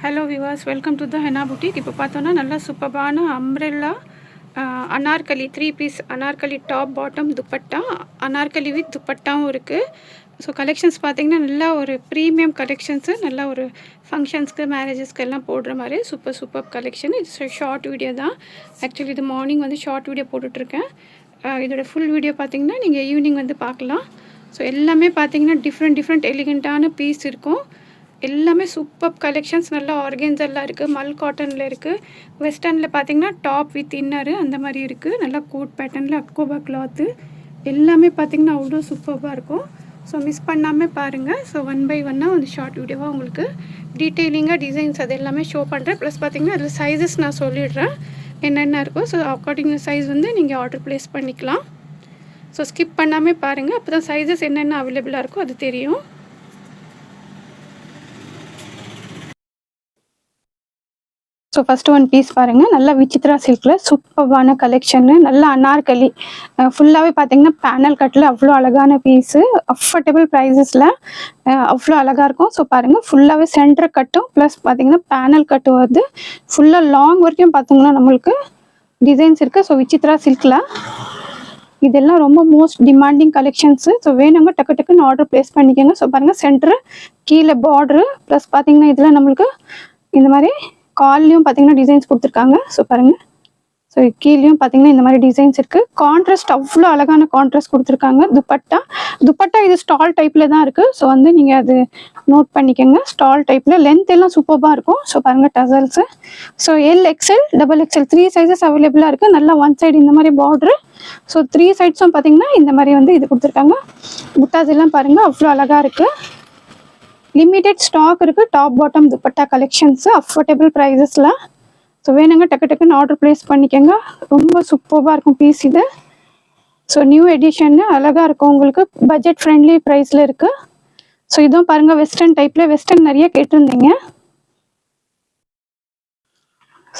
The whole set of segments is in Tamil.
ஹலோ விவாஸ், welcome to the Henna boutique. இப்போ பார்த்தோன்னா நல்லா சூப்பரான umbrella anarkali 3 piece anarkali top bottom dupatta, anarkali with துப்பட்டாவும் இருக்குது. ஸோ கலெக்ஷன்ஸ் பார்த்திங்கன்னா நல்லா ஒரு ப்ரீமியம் கலெக்ஷன்ஸு, நல்லா ஒரு ஃபங்க்ஷன்ஸ்க்கு மேரேஜஸ்க்கு எல்லாம் போடுற மாதிரி சூப்பர் கலெக்ஷன். இது ஷார்ட் வீடியோ தான். ஆக்சுவலி இது மார்னிங் வந்து ஷார்ட் வீடியோ போட்டுட்ருக்கேன். இதோட ஃபுல் வீடியோ பார்த்திங்கன்னா நீங்கள் ஈவினிங் வந்து பார்க்கலாம். ஸோ எல்லாமே பார்த்திங்கன்னா டிஃப்ரெண்ட் எலிகண்ட்டான பீஸ் இருக்கும். எல்லாமே சூப்பர் கலெக்ஷன்ஸ். நல்லா ஆர்கென்ஸெல்லாம் இருக்குது, மல் காட்டனில் இருக்குது. வெஸ்டர்னில் பார்த்திங்கன்னா டாப் வித் இன்னரு அந்த மாதிரி இருக்குது. நல்லா கோட் பேட்டர்னில் அக்கோபா கிளாத்து எல்லாமே பார்த்திங்கன்னா அவ்வளோ சூப்பராக இருக்கும். ஸோ மிஸ் பண்ணாமல் பாருங்கள். ஸோ 1 by 1 ஒரு ஷார்ட் வீடியோவாக உங்களுக்கு டீட்டெயிலிங்காக டிசைன்ஸ் அது எல்லாமே ஷோ பண்ணுறேன். ப்ளஸ் பார்த்திங்கன்னா அதில் சைஸஸ் நான் சொல்லிடுறேன் என்னென்ன இருக்கும். ஸோ அக்கார்டிங் சைஸ் வந்து நீங்கள் ஆர்டர் ப்ளேஸ் பண்ணிக்கலாம். ஸோ ஸ்கிப் பண்ணாமல் பாருங்கள், அப்போ தான் சைஸஸ் என்னென்ன அவைலபிளாக இருக்கோ அது தெரியும். ஸோ ஃபஸ்ட்டு ஒன் பீஸ் பாருங்கள். நல்லா விசித்ரா சில்கில் சூப்பர்வான கலெக்ஷனு. நல்லா அனார்கலி ஃபுல்லாகவே பார்த்தீங்கன்னா பேனல் கட்டில் அவ்வளோ அழகான பீஸு. அஃபோர்டபுள் ப்ரைஸஸில் அவ்வளோ அழகாக இருக்கும். ஸோ பாருங்கள், ஃபுல்லாகவே சென்டர் கட்டும் ப்ளஸ் பார்த்தீங்கன்னா பேனல் கட்டு வருது. ஃபுல்லாக லாங் வரைக்கும் பார்த்தீங்கன்னா நம்மளுக்கு டிசைன்ஸ் இருக்குது. ஸோ விசித்ரா சில்கில் இதெல்லாம் ரொம்ப மோஸ்ட் டிமாண்டிங் கலெக்ஷன்ஸு. ஸோ வேணுங்க டக்குன்னு ஆர்டர் ப்ளேஸ் பண்ணிக்கோங்க. ஸோ பாருங்கள், சென்டரு கீழே பார்ட்ரு ப்ளஸ் பார்த்தீங்கன்னா இதில் நம்மளுக்கு இந்த மாதிரி கால்லையும் பார்த்தீங்கன்னா டிசைன்ஸ் கொடுத்துருக்காங்க. ஸோ பாருங்கள், ஸோ கீழேயும் பார்த்தீங்கன்னா இந்த மாதிரி டிசைன்ஸ் இருக்குது. கான்ட்ராஸ்ட் அவ்வளோ அழகான கான்ட்ராஸ்ட் கொடுத்துருக்காங்க. துப்பட்டா இது ஸ்டால் டைப்பில் தான் இருக்குது. ஸோ வந்து நீங்கள் அது நோட் பண்ணிக்கோங்க. ஸ்டால் டைப்பில் லென்த் எல்லாம் சூப்பராக இருக்கும். ஸோ பாருங்கள் டசல்ஸு. ஸோ XL, XXL 3 சைஸஸ் அவைலபிளாக இருக்குது. நல்லா ஒன் சைடு இந்த மாதிரி பார்ட்ரு. ஸோ 3 சைட்ஸும் பார்த்தீங்கன்னா இந்த மாதிரி வந்து இது கொடுத்துருக்காங்க. புட்டாஸ் எல்லாம் பாருங்கள் அவ்வளோ அழகாக இருக்குது. லிமிடெட் ஸ்டாக் இருக்குது. Top bottom dupatta collections affordable ப்ரைஸஸில். ஸோ வேணுங்க டக்குன்னு ஆர்டர் ப்ளேஸ் பண்ணிக்கோங்க. ரொம்ப சூப்பராக இருக்கும் பீஸ் இது. ஸோ நியூ எடிஷன்னு அழகாக இருக்கும், உங்களுக்கு பட்ஜெட் ஃப்ரெண்ட்லி ப்ரைஸில் இருக்குது. ஸோ இதுவும் பாருங்கள் வெஸ்டர்ன் டைப்பில். வெஸ்டர்ன் நிறைய கேட்டிருந்தீங்க.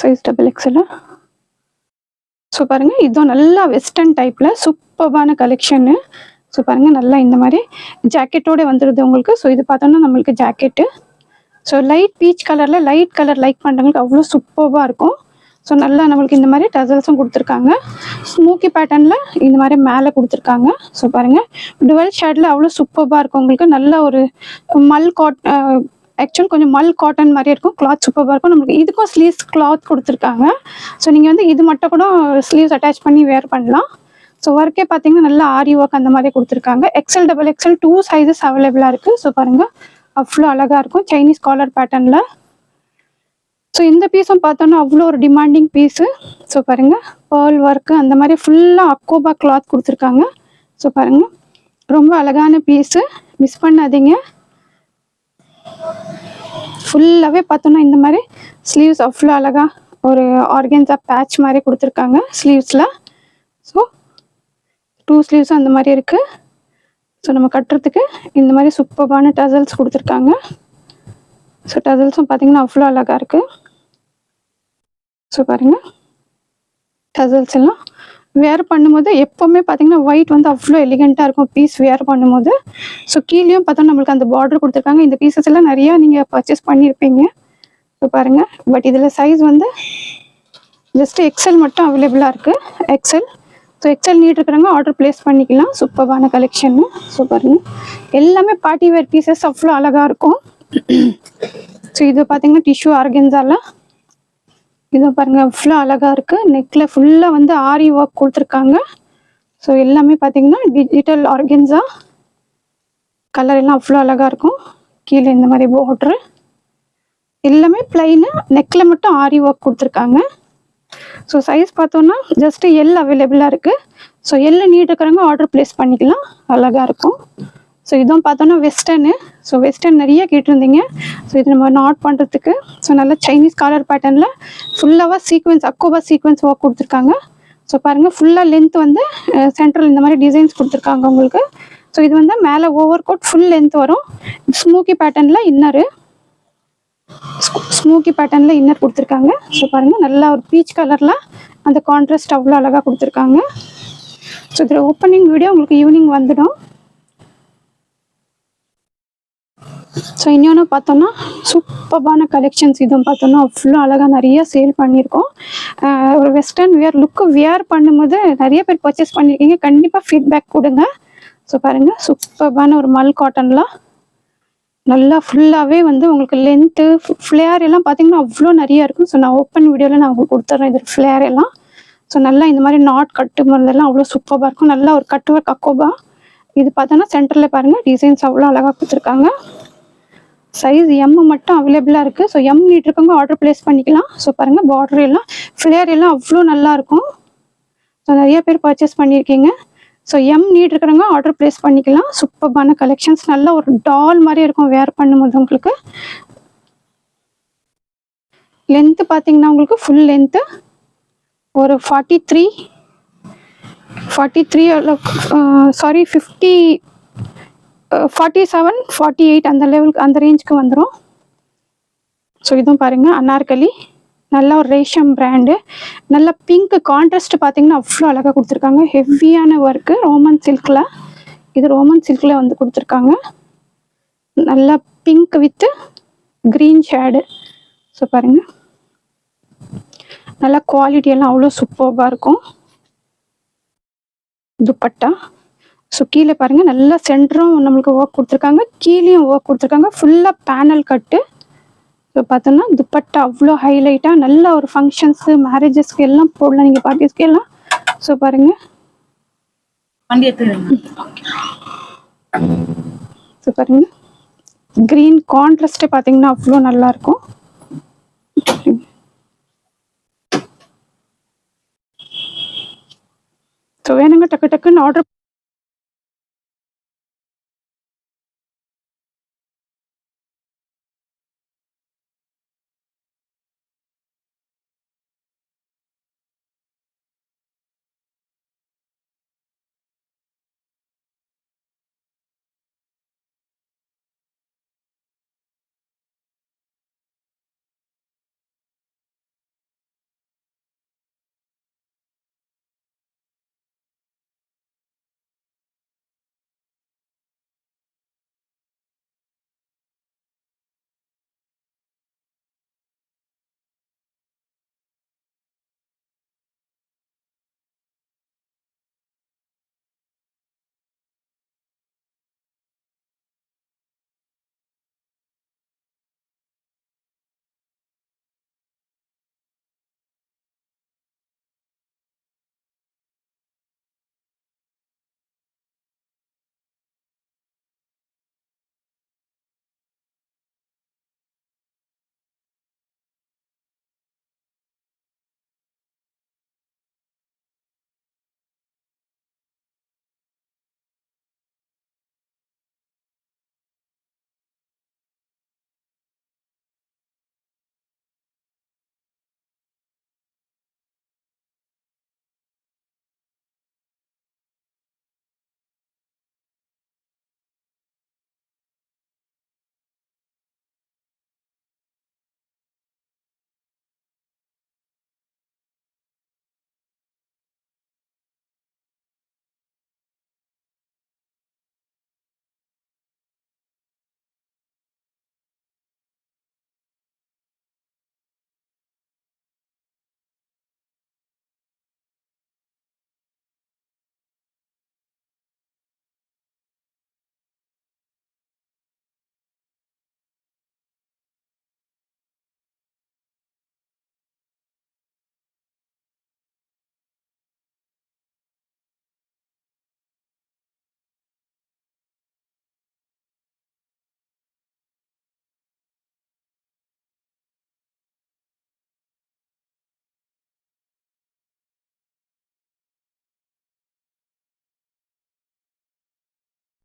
Size XXL. ஸோ பாருங்கள், இதுவும் நல்லா வெஸ்டர்ன் டைப்பில் சூப்பரான கலெக்ஷனு. ஸோ பாருங்கள், நல்லா இந்த மாதிரி ஜாக்கெட்டோடு வந்துடுது உங்களுக்கு. ஸோ இது பார்த்தோன்னா நம்மளுக்கு ஜாக்கெட்டு. ஸோ லைட் பீச் கலரில் லைட் கலர் லைக் பண்ணுறவங்களுக்கு அவ்வளோ சூப்பராக இருக்கும். ஸோ நல்லா நம்மளுக்கு இந்த மாதிரி டசல்ஸும் கொடுத்துருக்காங்க. ஸ்மோக்கி பேட்டர்னில் இந்த மாதிரி மேலே கொடுத்துருக்காங்க. ஸோ பாருங்கள், டுவெல் ஷேடில் அவ்வளோ சூப்பராக இருக்கும் உங்களுக்கு. நல்ல ஒரு ஆக்சுவல் கொஞ்சம் மல் காட்டன் மாதிரி இருக்கும். கிளாத் சூப்பராக இருக்கும். நம்மளுக்கு இதுக்கும் ஸ்லீவ்ஸ் கிளாத் கொடுத்துருக்காங்க. ஸோ நீங்கள் வந்து இது மட்டும் கூட ஸ்லீவ்ஸ் அட்டாச் பண்ணி வேர் பண்ணலாம். ஸோ ஒர்க்கே பார்த்தீங்கன்னா நல்லா ஆரி ஒர்க் அந்த மாதிரி கொடுத்துருக்காங்க. XL, XXL 2 சைஸஸ் அவைலபிளாக இருக்குது. ஸோ பாருங்கள், அவ்வளோ அழகாக இருக்கும் சைனீஸ் காலர் பேட்டர்னில். ஸோ இந்த பீஸும் பார்த்தோன்னா அவ்வளோ ஒரு டிமாண்டிங் பீஸு. ஸோ பாருங்கள், பேர்ல் ஒர்க்கு அந்த மாதிரி ஃபுல்லாக அக்கோபா கிளாத் கொடுத்துருக்காங்க. ஸோ பாருங்கள், ரொம்ப அழகான பீஸு, மிஸ் பண்ணாதீங்க. ஃபுல்லாகவே பார்த்தோன்னா இந்த மாதிரி ஸ்லீவ்ஸ் அவ்வளோ அழகாக ஒரு ஆர்கென்ஸா பேட்ச் மாதிரி கொடுத்துருக்காங்க ஸ்லீவ்ஸில். ஸோ 2 ஸ்லீவ்ஸும் அந்த மாதிரி இருக்குது. ஸோ நம்ம கட்டுறதுக்கு இந்த மாதிரி சூப்பரான டசல்ஸ் கொடுத்துருக்காங்க. ஸோ டசல்ஸும் பார்த்தீங்கன்னா அவ்வளோ அழகாக இருக்குது. ஸோ பாருங்கள், டசல்ஸ் எல்லாம் வேர் பண்ணும்போது எப்போவுமே பார்த்தீங்கன்னா ஒயிட் வந்து அவ்வளோ எலிகெண்ட்டாக இருக்கும் பீஸ் வேர் பண்ணும்போது. ஸோ கீழேயும் பார்த்தோன்னா நம்மளுக்கு அந்த பார்டர் கொடுத்துருக்காங்க. இந்த பீசஸ் எல்லாம் நிறையா நீங்கள் பர்ச்சேஸ் பண்ணியிருப்பீங்க. ஸோ பாருங்கள், பட் இதில் சைஸ் வந்து ஜஸ்ட் XL மட்டும் அவைலபிளாக இருக்குது. XL. ஸோ XL நீட் இருக்கிறவங்க ஆர்டர் ப்ளேஸ் பண்ணிக்கலாம். சூப்பரான கலெக்ஷன்னு. ஸோ பாருங்கள், எல்லாமே பார்ட்டி வேர் பீசஸ் அவ்வளோ அழகாக இருக்கும். ஸோ இது பார்த்தீங்கன்னா டிஷ்யூ ஆர்கென்ஸாவில் இதை பாருங்கள் அவ்வளோ அழகாக இருக்குது. நெக்கில் ஃபுல்லாக வந்து ஆரி ஒர்க் கொடுத்துருக்காங்க. ஸோ எல்லாமே பார்த்தீங்கன்னா டிஜிட்டல் ஆர்கென்ஸா. கலர் எல்லாம் அவ்வளோ அழகாக இருக்கும். கீழே இந்த மாதிரி பார்ட்ரு எல்லாமே ப்ளைனு, நெக்கில் மட்டும் ஆரி ஒர்க் கொடுத்துருக்காங்க. ஸோ சைஸ் பார்த்தோன்னா ஜஸ்ட் L அவைலபிளாக இருக்குது. ஸோ L நீட் இருக்கிறவங்க ஆர்டர் ப்ளேஸ் பண்ணிக்கலாம். அழகாக இருக்கும். ஸோ இதுவும் பார்த்தோன்னா வெஸ்டர்னு. ஸோ வெஸ்டர்ன் நிறைய கேட்டிருந்தீங்க. ஸோ இது நம்ம நாட் பண்ணுறதுக்கு ஸோ நல்லா சைனீஸ் காலர் பேட்டர்னில் ஃபுல்லாக சீக்வன்ஸ் அக்கோபா சீக்வன்ஸ் ஒர்க் கொடுத்துருக்காங்க. ஸோ பாருங்கள், ஃபுல்லாக லென்த் வந்து சென்ட்ரல் இந்த மாதிரி டிசைன்ஸ் கொடுத்துருக்காங்க உங்களுக்கு. ஸோ இது வந்து மேலே ஓவர் கோட் ஃபுல் லென்த் வரும். ஸ்மோக்கி பேட்டர்னில் இன்னர் கொடுத்துருக்காங்க. ஸோ பாருங்கள், நல்லா ஒரு பீச் கலரில் அந்த கான்ட்ராஸ்ட் அவ்வளோ அழகாக கொடுத்துருக்காங்க. ஸோ இதில் ஓப்பனிங் வீடியோ உங்களுக்கு ஈவினிங் வந்துடும். ஸோ இன்னொன்று பார்த்தோன்னா சூப்பர்பான கலெக்ஷன்ஸ். இதுவும் பார்த்தோன்னா அவ்வளோ அழகாக நிறைய சேல் பண்ணியிருக்கோம். ஒரு வெஸ்டர்ன் வியர் லுக்கு வியர் பண்ணும்போது நிறைய பேர் பர்ச்சேஸ் பண்ணியிருக்கீங்க. கண்டிப்பாக ஃபீட்பேக் கொடுங்க. ஸோ பாருங்கள், சூப்பர்பான ஒரு மல் காட்டன்லாம் நல்லா ஃபுல்லாகவே வந்து உங்களுக்கு லென்த்து ஃப்ளேர் எல்லாம் பார்த்தீங்கன்னா அவ்வளோ நிறையா இருக்கும். ஸோ நான் ஓப்பன் வீடியோவில் நான் உங்களுக்கு கொடுத்துட்றேன் இது ஃப்ளேர் எல்லாம். ஸோ நல்லா இந்த மாதிரி நாட் கட்டு மாதிரிலாம் அவ்வளோ சூப்பராக இருக்கும். நல்லா ஒரு கட் ஒர்க் அக்கோபா. இது பார்த்தோன்னா சென்டரில் பாருங்கள் டிசைன்ஸ் அவ்வளோ அழகாக கொடுத்துருக்காங்க. சைஸ் எம் மட்டும் அவைலபிளாக இருக்குது. ஸோ எம் நீட் இருக்கவங்க ஆர்டர் ப்ளேஸ் பண்ணிக்கலாம். ஸோ பாருங்கள் பார்டர் எல்லாம் ஃப்ளேர் எல்லாம் அவ்வளோ நல்லாயிருக்கும். ஸோ நிறைய பேர் பர்ச்சேஸ் பண்ணியிருக்கீங்க. ஸோ எம் நீட் இருக்கிறவங்க ஆர்டர் ப்ளேஸ் பண்ணிக்கலாம். சூப்பர்பான கலெக்ஷன்ஸ். நல்லா ஒரு டால் மாதிரி இருக்கும் வேர் பண்ணும்போது. உங்களுக்கு லென்த்து பார்த்தீங்கன்னா உங்களுக்கு ஃபுல் லென்த்து ஒரு 43 சாரி 50 47 48 அந்த லெவலுக்கு அந்த ரேஞ்சுக்கு வந்துடும். ஸோ இதுவும் பாருங்கள் அனார்கலி, நல்ல ஒரு ரேஷம் பிராண்டு. நல்ல பிங்க் கான்ட்ராஸ்ட் பார்த்தீங்கன்னா அவ்வளோ அழகாக கொடுத்துருக்காங்க. ஹெவியான ஒர்க்கு ரோமன் சில்கில். இது ரோமன் சில்கில் வந்து கொடுத்துருக்காங்க. நல்லா pink with green shade. So பாருங்கள் நல்லா குவாலிட்டி எல்லாம் அவ்வளோ சூப்பராக இருக்கும். துப்பட்டா. ஸோ கீழே பாருங்கள் நல்லா சென்டரும் நம்மளுக்கு ஒர்க் கொடுத்துருக்காங்க, கீழேயும் ஒர்க் கொடுத்துருக்காங்க. ஃபுல்லாக பேனல் கட்டு. ஸோ பார்த்தோன்னா துப்பட்டா அவ்வளோ ஹைலைட்டாக நல்ல ஒரு ஃபங்க்ஷன்ஸு மேரேஜஸ்க்கு எல்லாம் போடலாம், நீங்கள் பார்ட்டிஸ்க்கு எல்லாம். ஸோ பாருங்கள் ஸோ பாருங்கள் க்ரீன் கான்ட்ராஸ்ட்டு பார்த்தீங்கன்னா அவ்வளோ நல்லாயிருக்கும். ஸோ வேணுங்க டக்கு டக்குன்னு ஆர்டர்